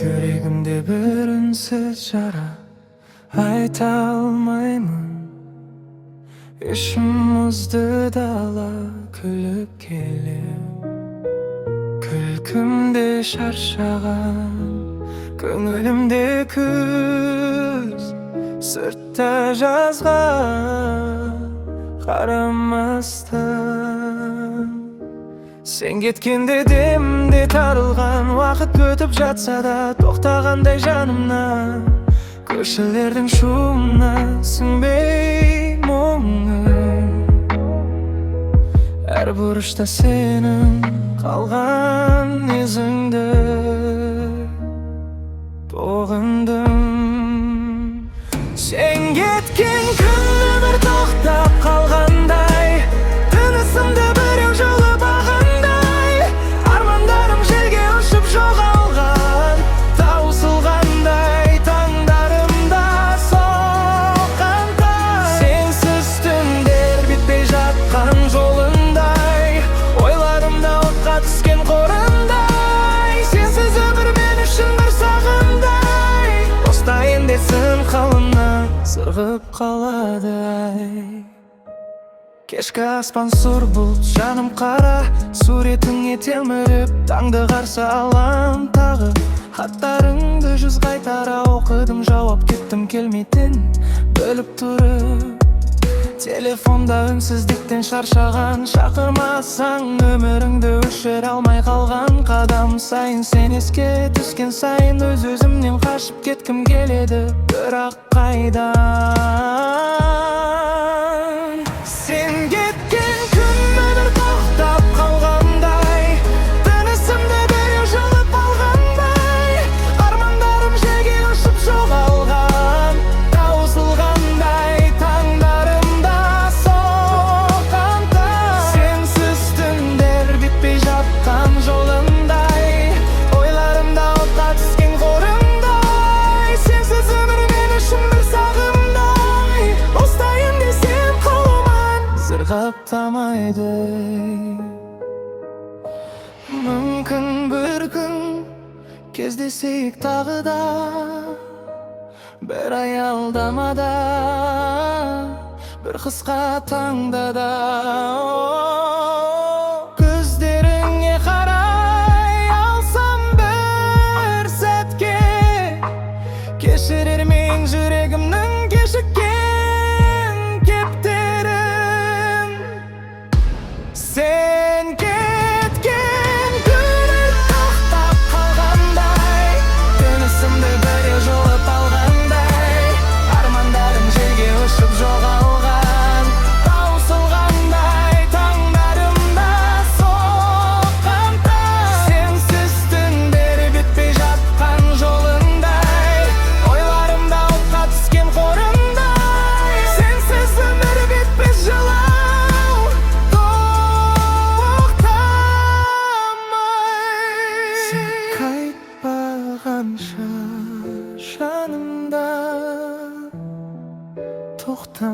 Yüreğimde bir ünsüz yara, ayta almayman. İşim uzdı dala külüp kelip, külkümde şarşagan, köngülümde küz, sırtta жазған qaramasdan. Sen ketkende demde tarılgan, vaqt ötüp жатса da toktagандай janımdan. Köşelerдің шумына сіңбей мұңым, әр бұрышта сенің қалған ізіңді тоғындым. Сен кеткен күні бір тоқтап қалғандай, тынысымды біреу жұлып алғандай, армандарым желге ұшып жоғалған, таусылғандай таңдарымда соққанда. Сенсіз түндер бітпей жатқан жолындай, ойларымда отқа түскен қорындай. Сенсіз өмір мен үшін бір сағымдай, достайын десін қалымнан сырғып қалады ай. Кешкі аспан сұр бұлт, жаным қара, суретіңе телміріп таңды қарсы алам тағы. Хаттарыңды жүз қайтара оқыдым, жауап кеттім келмейтін біліп тұрып. Телефонда үнсіздіктен шаршаған, шақырмасаң өміріңді өшіре алмай қалған. Қадам сайын сен еске түскен сайын өз-өзімнен қашып кеткім келеді, бірақ қайдан? Сен кеткен күні бір тоқтап қалғандай, тынысымды біреу жұлып алғандай, армандарым желге ұшып жоғалған, таусылғандай таңдарымда соққанда. Сенсіз түндер бітпей жатқан жолындай, ойларымда отқа түскен қорымдай. Сенсіз өмір мен үшін бір сағымдай, достайын десем қолыман зырғап тамайды. Мүмкін бір күн кездесейік тағы да, бір аялдамада, бір қысқа таңда да. Көздеріңе қарай алсам бір сәтке, кешірер мен жүрегімнің кешіккен кептерін. Сен кеткен күні тоқтап қалғандай, тынысымды біреу жұлып алғандай, армандарым желге ұшып жоғалған, таусылғандай таңдарымда соққанда. Сенсіз түндер бітпей жатқан жолындай, ойларымда отқа түскен қорымдай. Сенсіз өмір бітпес жылау, тоқтамай. Сен қайтпағанша жанымда тоқтамайды.